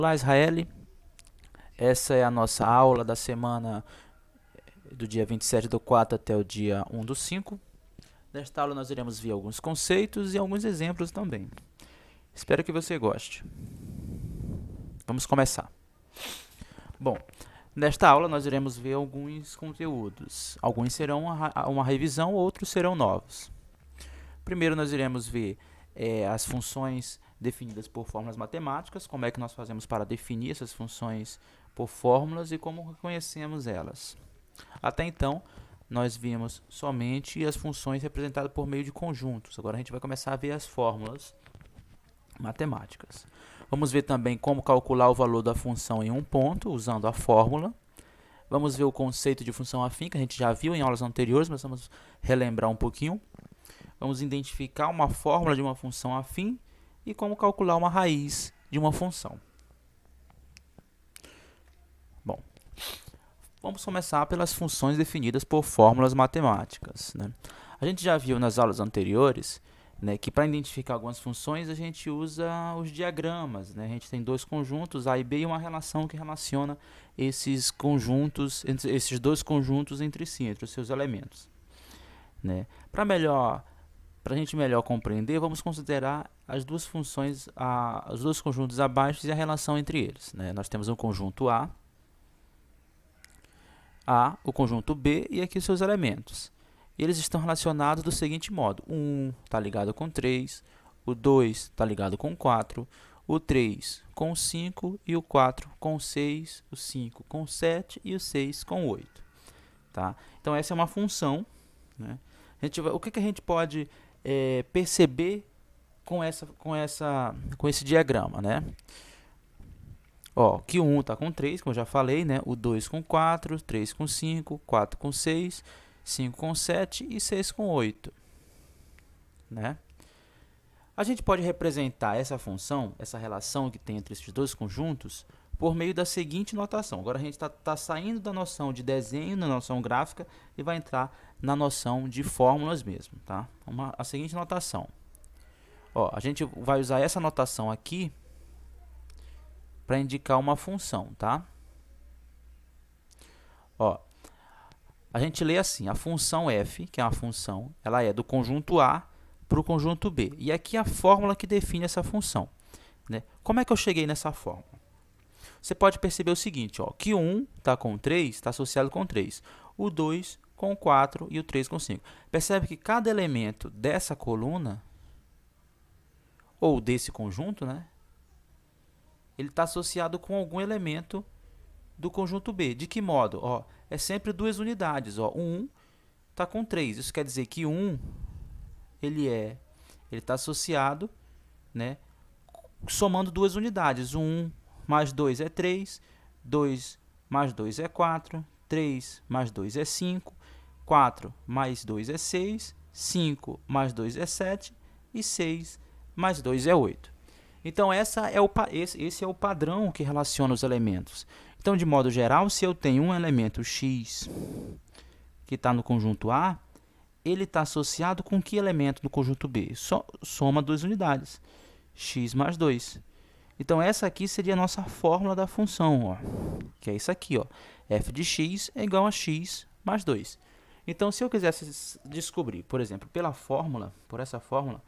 Olá, Israel. Essa é a nossa aula da semana do dia 27/4 até o dia 1/5. Nesta aula nós iremos ver alguns conceitos e alguns exemplos também. Espero que você goste. Vamos começar. Bom, nesta aula nós iremos ver alguns conteúdos. Alguns serão uma revisão, outros serão novos. Primeiro nós iremos ver as funções definidas por fórmulas matemáticas, como é que nós fazemos para definir essas funções por fórmulas e como reconhecemos elas. Até então, nós vimos somente as funções representadas por meio de conjuntos. Agora a gente vai começar a ver as fórmulas matemáticas. Vamos ver também como calcular o valor da função em um ponto, usando a fórmula. Vamos ver o conceito de função afim, que a gente já viu em aulas anteriores, mas vamos relembrar um pouquinho. Vamos identificar uma fórmula de uma função afim e como calcular uma raiz de uma função. Bom, vamos começar pelas funções definidas por fórmulas matemáticas, né? A gente já viu nas aulas anteriores, né, que para identificar algumas funções a gente usa os diagramas, né? A gente tem dois conjuntos, A e B, e uma relação que relaciona esses conjuntos, esses dois conjuntos entre si, entre os seus elementos, né? Para a gente melhor compreender, vamos considerar as duas funções, os dois conjuntos abaixo e a relação entre eles, né? Nós temos um conjunto A, o conjunto B e aqui os seus elementos. Eles estão relacionados do seguinte modo: o 1 está ligado com 3, o 2 está ligado com 4, o 3 com 5 e o 4 com 6, o 5 com 7 e o 6 com 8. Tá? Então essa é uma função, né? O que a gente pode perceber com esse diagrama, né? Ó, que o 1 está com 3, como eu já falei, né? O 2 com 4, 3 com 5, 4 com 6, 5 com 7 e 6 com 8. Né? A gente pode representar essa função, essa relação que tem entre esses dois conjuntos, por meio da seguinte notação. Agora a gente está saindo da noção de desenho, da noção gráfica, e vai entrar na noção de fórmulas mesmo. Tá? A seguinte notação. Ó, a gente vai usar essa notação aqui para indicar uma função, tá? Ó, a gente lê assim: a função f, que é uma função, ela é do conjunto A para o conjunto B. E aqui é a fórmula que define essa função, né? Como é que eu cheguei nessa fórmula? Você pode perceber o seguinte, ó, que o 1 está com 3, está associado com 3, o 2 com 4 e o 3 com 5. Percebe que cada elemento dessa coluna, ou desse conjunto, né, ele está associado com algum elemento do conjunto B. De que modo? Ó, é sempre duas unidades. Ó. O 1 está com 3. Isso quer dizer que o 1 ele está associado, né, somando duas unidades. O 1 mais 2 é 3, 2 mais 2 é 4, 3 mais 2 é 5, 4 mais 2 é 6, 5 mais 2 é 7 e 6 mais 2 é 8. Então, esse é o padrão que relaciona os elementos. Então, de modo geral, se eu tenho um elemento x que está no conjunto A, ele está associado com que elemento do conjunto B? Soma duas unidades, x mais 2. Então, essa aqui seria a nossa fórmula da função, ó, que é isso aqui, ó, f de x é igual a x mais 2. Então, se eu quisesse descobrir, por exemplo, por essa fórmula,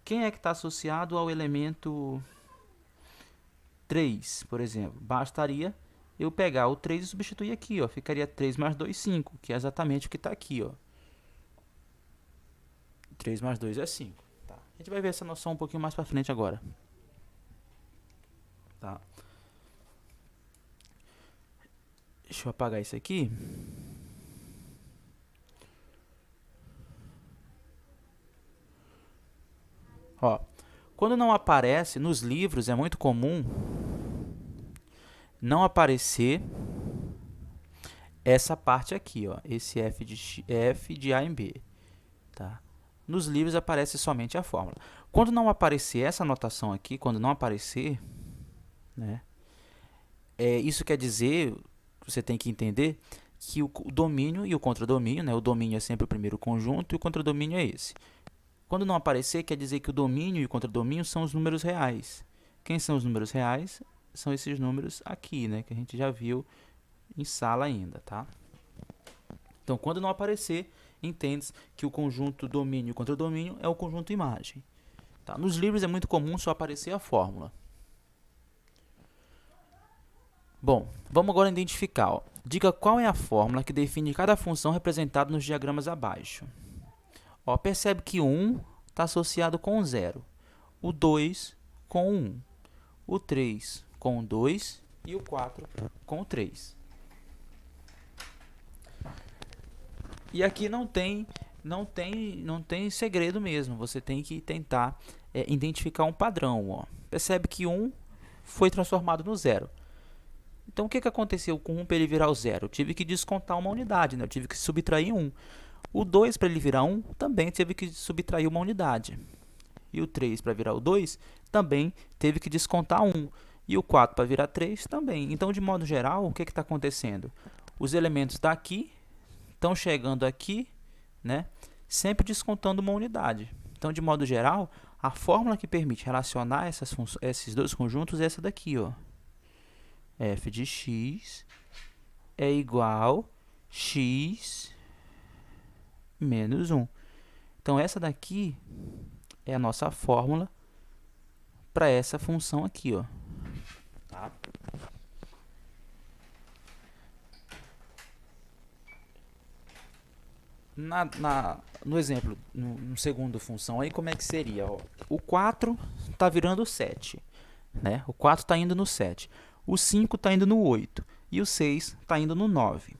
quem é que está associado ao elemento 3, por exemplo? Bastaria eu pegar o 3 e substituir aqui, ó. Ficaria 3 mais 2, 5, que é exatamente o que está aqui, ó. 3 mais 2 é 5. Tá. A gente vai ver essa noção um pouquinho mais para frente agora. Tá. Deixa eu apagar isso aqui. Ó, quando não aparece, nos livros é muito comum não aparecer essa parte aqui, ó, esse f de A em B. Tá? Nos livros aparece somente a fórmula. Quando não aparecer essa notação aqui, quando não aparecer, né, isso quer dizer, você tem que entender que o domínio e o contradomínio, né, o domínio é sempre o primeiro conjunto e o contradomínio é esse. Quando não aparecer, quer dizer que o domínio e o contradomínio são os números reais. Quem são os números reais? são esses números aqui, né, que a gente já viu em sala ainda, tá? Então, quando não aparecer, entende que o conjunto domínio contra domínio é o conjunto imagem. Tá? Nos livros é muito comum só aparecer a fórmula. Bom, vamos agora identificar. Ó. Diga qual é a fórmula que define cada função representada nos diagramas abaixo. Ó, percebe que o 1 está associado com o 0, o 2 com o 1, o 3 com o 2 e o 4 com o 3. E aqui não tem segredo mesmo, você tem que tentar identificar um padrão. Ó. Percebe que 1 foi transformado no 0. Então, o que aconteceu com 1 para ele virar o 0? Eu tive que descontar uma unidade, né? Eu tive que subtrair 1. O 2 para ele virar 1, também teve que subtrair uma unidade. E o 3 para virar o 2, também teve que descontar 1. E o 4 para virar 3, também. Então, de modo geral, o que está acontecendo? Os elementos daqui estão chegando aqui, né? Sempre descontando uma unidade. Então, de modo geral, a fórmula que permite relacionar esses dois conjuntos é essa daqui, ó. F de x é igual a x menos 1. Então, essa daqui é a nossa fórmula para essa função aqui, ó. Tá? No exemplo, no segundo função, aí como é que seria? Ó? O 4 está virando 7. Né? O 4 está indo no 7. O 5 está indo no 8. E o 6 está indo no 9.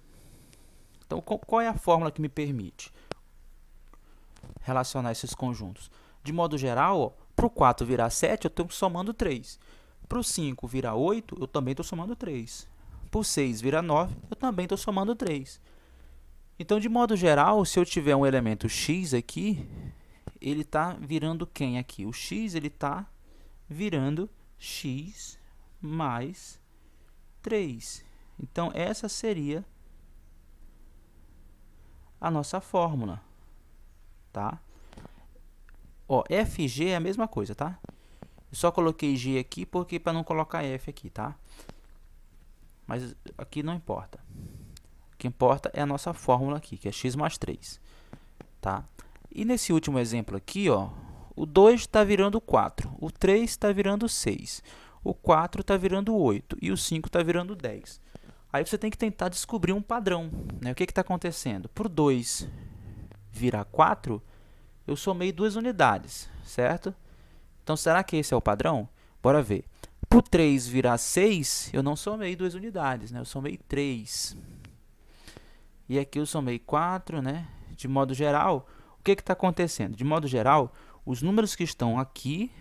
Então, qual é a fórmula que me permite relacionar esses conjuntos? De modo geral, para o 4 virar 7, eu estou somando 3. Para o 5 virar 8, eu também estou somando 3. Para o 6 virar 9, eu também estou somando 3. Então, de modo geral, se eu tiver um elemento x aqui, ele está virando quem aqui? O x está virando x mais 3. Então, essa seria a nossa fórmula. Tá? Ó, FG é a mesma coisa, tá? Eu só coloquei G aqui porque para não colocar F aqui, tá? Mas aqui não importa. O que importa é a nossa fórmula aqui, que é x mais 3. Tá? E nesse último exemplo aqui, ó, o 2 está virando 4, o 3 está virando 6, o 4 está virando 8 e o 5 está virando 10. Aí você tem que tentar descobrir um padrão. Né? O que está acontecendo? Para o 2 virar 4, eu somei 2 unidades, certo? Então, será que esse é o padrão? Bora ver. Para o 3 virar 6, eu não somei 2 unidades, né? Eu somei 3. E aqui eu somei 4, né? De modo geral, o que está acontecendo? De modo geral, os números que estão aqui,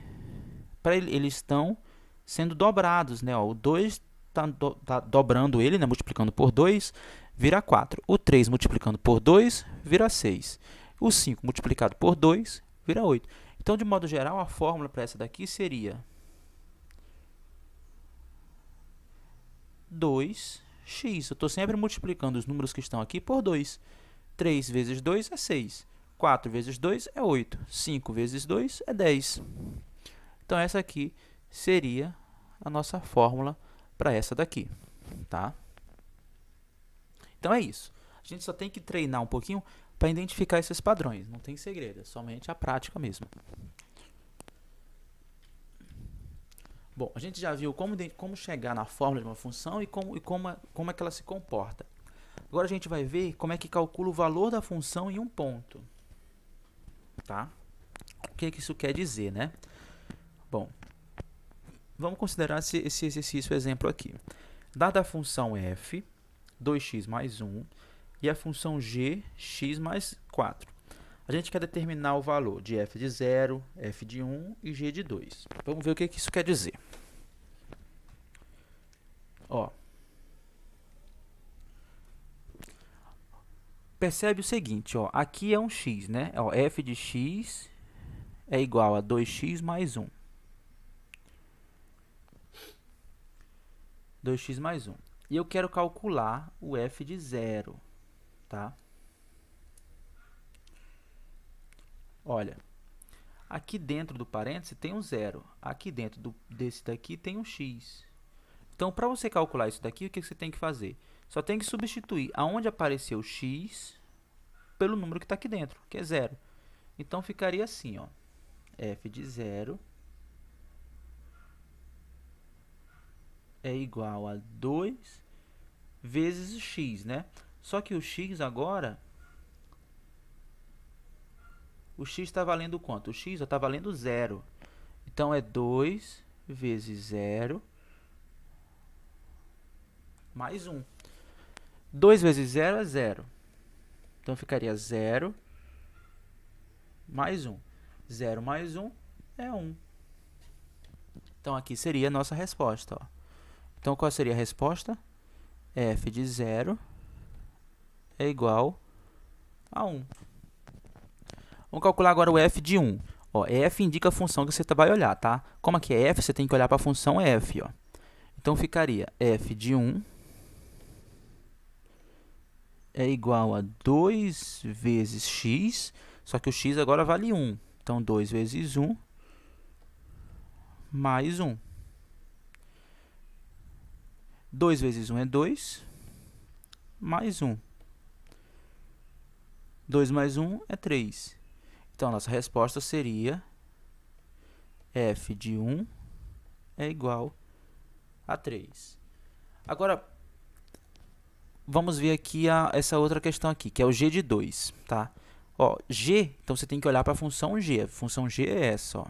eles estão sendo dobrados, né? Ó, o 2 está dobrando ele, né? Multiplicando por 2, vira 4. O 3 multiplicando por 2, vira 6. O 5 multiplicado por 2, vira 8. Então, de modo geral, a fórmula para essa daqui seria 2x. Eu estou sempre multiplicando os números que estão aqui por 2. 3 vezes 2 é 6. 4 vezes 2 é 8. 5 vezes 2 é 10. Então, essa aqui seria a nossa fórmula para essa daqui. Tá? Então, é isso. A gente só tem que treinar um pouquinho para identificar esses padrões. Não tem segredo, é somente a prática mesmo. Bom, a gente já viu como chegar na fórmula de uma função e como é que ela se comporta. Agora a gente vai ver como é que calcula o valor da função em um ponto. Tá? O que isso quer dizer, né? Bom, vamos considerar esse exercício exemplo aqui. Dada a função f, 2x mais 1, e a função g, x mais 4. A gente quer determinar o valor de f de 0, f de 1 e g de 2. Vamos ver o que isso quer dizer. Ó, percebe o seguinte, ó, aqui é um x, né? Ó, f de x é igual a 2x mais 1. 2x mais 1. E eu quero calcular o f de 0, tá? Olha, aqui dentro do parêntese tem um 0. Aqui dentro desse daqui tem um x. Então, para você calcular isso daqui, o que você tem que fazer? Só tem que substituir aonde apareceu x pelo número que está aqui dentro, que é 0. Então, ficaria assim, ó, f de 0 é igual a 2 vezes o x, né? Só que o x agora, o x está valendo quanto? O x está valendo 0. Então, é 2 vezes 0 mais 1. 2 vezes 0 é 0. Então, ficaria 0 mais 1. 0 mais 1 é 1. Então, aqui seria a nossa resposta, ó. Então, qual seria a resposta? F de 0 é igual a 1. Vamos calcular agora o f de 1. Ó, f indica a função que você vai olhar, tá? Como aqui é f, você tem que olhar para a função f, ó. Então, ficaria f de 1 é igual a 2 vezes x, só que o x agora vale 1. Então, 2 vezes 1 mais 1. 2 vezes 1 é 2, mais 1. 2 mais 1 é 3. Então, a nossa resposta seria f de 1 é igual a 3. Agora, vamos ver aqui essa outra questão aqui, que é o g de 2, tá? Ó, g, então você tem que olhar para a função g. A função g é essa, ó.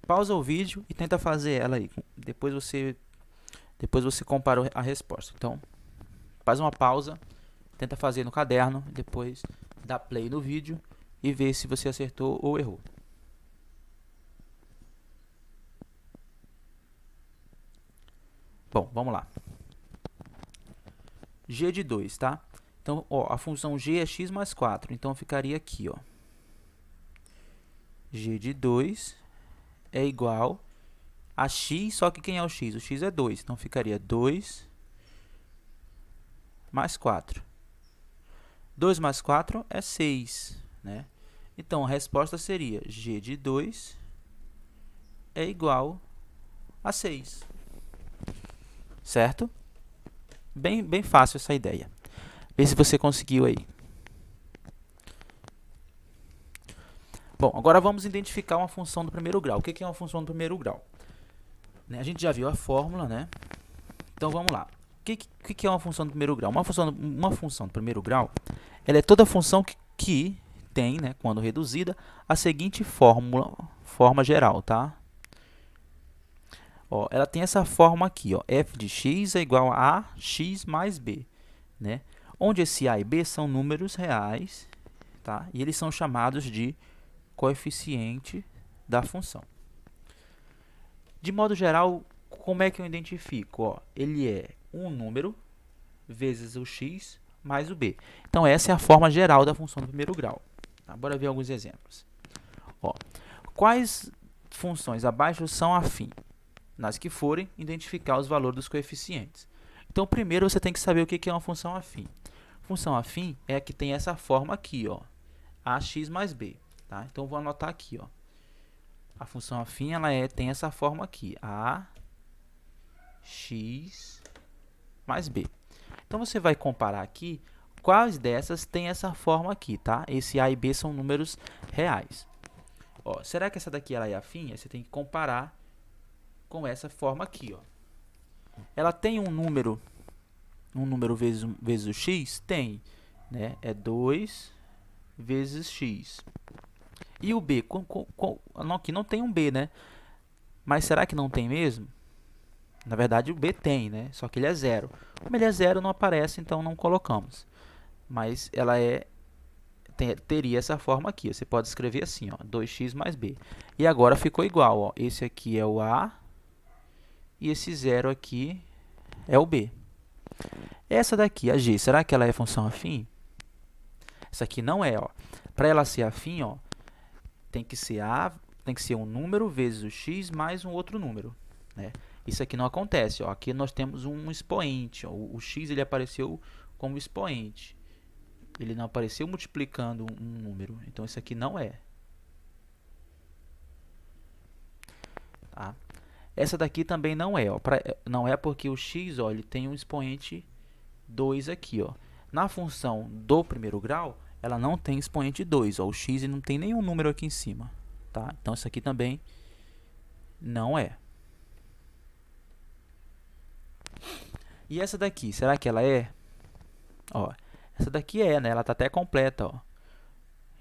Pausa o vídeo e tenta fazer ela aí. Depois você compara a resposta. Então, faz uma pausa, tenta fazer no caderno, depois dá play no vídeo e vê se você acertou ou errou. Bom, vamos lá. G de 2, tá? Então, ó, a função g é x mais 4. Então, ficaria aqui, ó. G de 2 é igual a x, só que quem é o x? O x é 2. Então, ficaria 2 mais 4. 2 mais 4 é 6, né? Então, a resposta seria g de 2 é igual a 6. Certo? Bem fácil essa ideia. Vê se você conseguiu aí. Bom, agora vamos identificar uma função do primeiro grau. O que é uma função do primeiro grau? A gente já viu a fórmula, né? Então, vamos lá. O que é uma função do primeiro grau? Uma função do primeiro grau, ela é toda função que tem, né, quando reduzida, a seguinte forma geral, tá? Ó, ela tem essa forma aqui, ó, f de x é igual a x mais b, né? Onde esse a e b são números reais, tá? E eles são chamados de coeficiente da função. De modo geral, como é que eu identifico? Ó, ele é um número vezes o x mais o b. Então, essa é a forma geral da função do primeiro grau. Tá? Bora ver alguns exemplos. Ó, quais funções abaixo são afins? Nas que forem, identificar os valores dos coeficientes. Então, primeiro você tem que saber o que é uma função afim. Função afim é a que tem essa forma aqui, ó, ax mais b. Tá? Então, vou anotar aqui, ó. A função afim tem essa forma aqui, ax mais b. Então, você vai comparar aqui quais dessas tem essa forma aqui, tá? Esse a e b são números reais. Ó, será que essa daqui ela é afim? Aí você tem que comparar com essa forma aqui, ó. Ela tem um número vezes o x? Tem, né? É 2 vezes x. E o b? Aqui não tem um b, né? Mas será que não tem mesmo? Na verdade, o b tem, né? Só que ele é 0. Como ele é 0, não aparece, então não colocamos. Mas ela teria essa forma aqui. Você pode escrever assim, ó, 2x mais b. E agora ficou igual, ó. Esse aqui é o a e esse 0 aqui é o b. Essa daqui, a g, será que ela é função afim? Essa aqui não é, ó. Para ela ser afim, ó, tem que ser um número vezes o x mais um outro número, né? Isso aqui não acontece, ó. Aqui nós temos um expoente, ó. O x ele apareceu como expoente. Ele não apareceu multiplicando um número. Então, isso aqui não é. Tá? Essa daqui também não é, ó, não é porque o x, ó, ele tem um expoente 2 aqui, ó. Na função do primeiro grau, ela não tem expoente 2, ó, o x não tem nenhum número aqui em cima, tá? Então isso aqui também não é. E essa daqui, será que ela é? Ó, essa daqui é, né? Ela tá até completa, ó.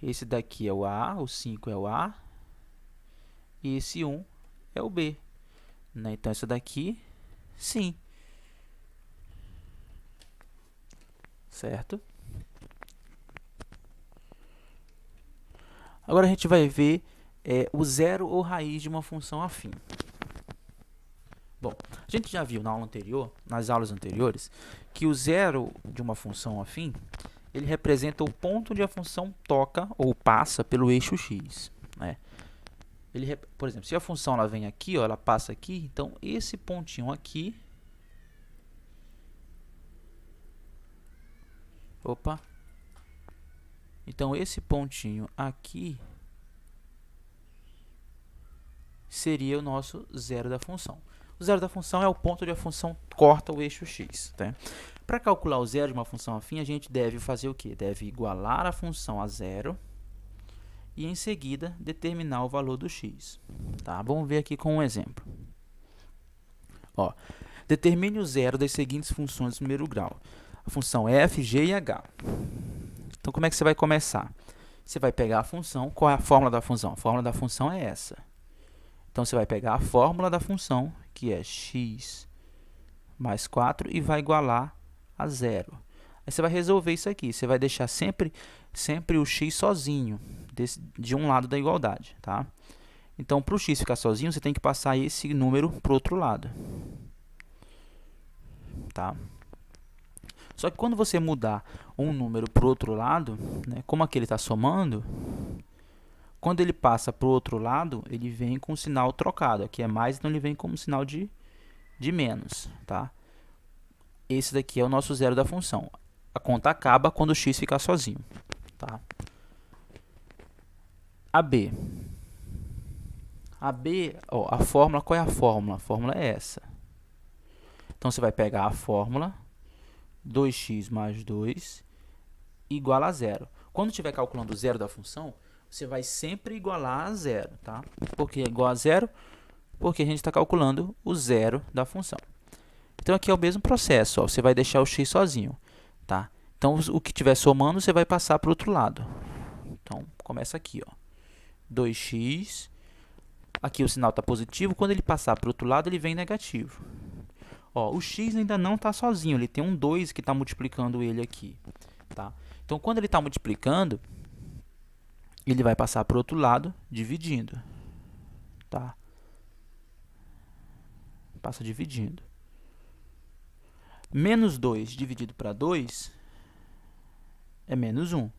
Esse daqui é o A, o 5 é o A, e esse 1 é o B, né? Então essa daqui, sim. Certo? Agora a gente vai ver o zero ou raiz de uma função afim. Bom, a gente já viu na aula anterior, nas aulas anteriores, que o zero de uma função afim, ele representa o ponto onde a função toca ou passa pelo eixo x, né? Por exemplo, se a função ela vem aqui, ó, ela passa aqui, então esse pontinho aqui, então esse pontinho aqui seria o nosso zero da função. O zero da função é o ponto onde a função corta o eixo x, tá? Para calcular o zero de uma função afim, a gente deve fazer o quê? Deve igualar a função a zero e, em seguida, determinar o valor do x. Tá? Vamos ver aqui com um exemplo. Ó, determine o zero das seguintes funções de primeiro grau. A função f, g e h. Então, como é que você vai começar? Você vai pegar a função. Qual é a fórmula da função? A fórmula da função é essa. Então, você vai pegar a fórmula da função, que é x mais 4, e vai igualar a zero. Aí você vai resolver isso aqui. Você vai deixar sempre o x sozinho, de um lado da igualdade, tá? Então, para o x ficar sozinho, você tem que passar esse número para o outro lado, tá? Só que quando você mudar um número para o outro lado, né, como aqui ele está somando, quando ele passa para o outro lado, ele vem com o sinal trocado. Aqui é mais, então ele vem como sinal de menos, tá? Esse daqui é o nosso zero da função. A conta acaba quando o x ficar sozinho, tá? AB. AB, ó, a fórmula, qual é a fórmula? A fórmula é essa. Então, você vai pegar a fórmula 2x mais 2 igual a zero. Quando estiver calculando o zero da função, você vai sempre igualar a zero, tá? Por que igual a zero? Porque a gente está calculando o zero da função. Então, aqui é o mesmo processo, ó, você vai deixar o x sozinho, tá? Então, o que estiver somando, você vai passar para o outro lado. Então, começa aqui, ó, 2x, aqui o sinal está positivo, quando ele passar para o outro lado, ele vem negativo. Ó, o x ainda não está sozinho, ele tem um 2 que está multiplicando ele aqui, tá? Então, quando ele está multiplicando, ele vai passar para o outro lado, dividindo, tá? Passa dividindo. Menos 2 dividido para 2 é menos 1.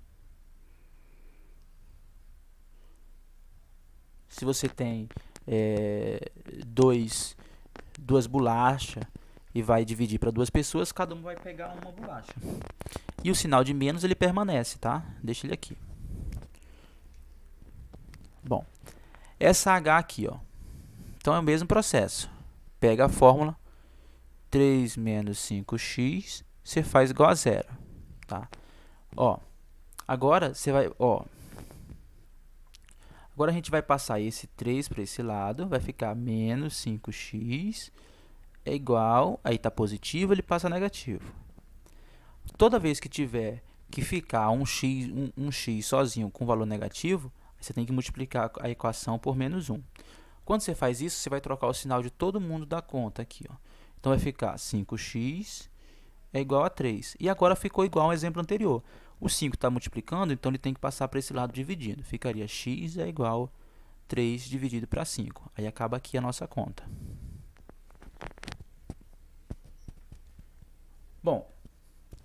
Se você tem duas bolachas e vai dividir para duas pessoas, cada um vai pegar uma bolacha. E o sinal de menos ele permanece, tá? Deixa ele aqui. Bom, essa H aqui, ó. Então é o mesmo processo. Pega a fórmula 3 menos 5x, você faz igual a zero, tá? Ó, agora você vai, ó. Agora a gente vai passar esse 3 para esse lado, vai ficar menos 5x é igual, aí está positivo, ele passa negativo. Toda vez que tiver que ficar um x sozinho com valor negativo, você tem que multiplicar a equação por menos 1. Quando você faz isso, você vai trocar o sinal de todo mundo da conta aqui, ó. Então, vai ficar 5x é igual a 3. E agora ficou igual ao exemplo anterior. O 5 está multiplicando, então ele tem que passar para esse lado dividindo. Ficaria x é igual a 3 dividido para 5. Aí acaba aqui a nossa conta. Bom,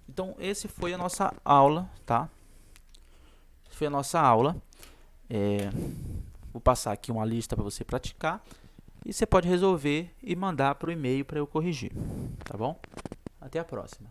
então esse foi a nossa aula, tá? Essa foi a nossa aula. Vou passar aqui uma lista para você praticar. E você pode resolver e mandar para o e-mail para eu corrigir, tá bom? Até a próxima.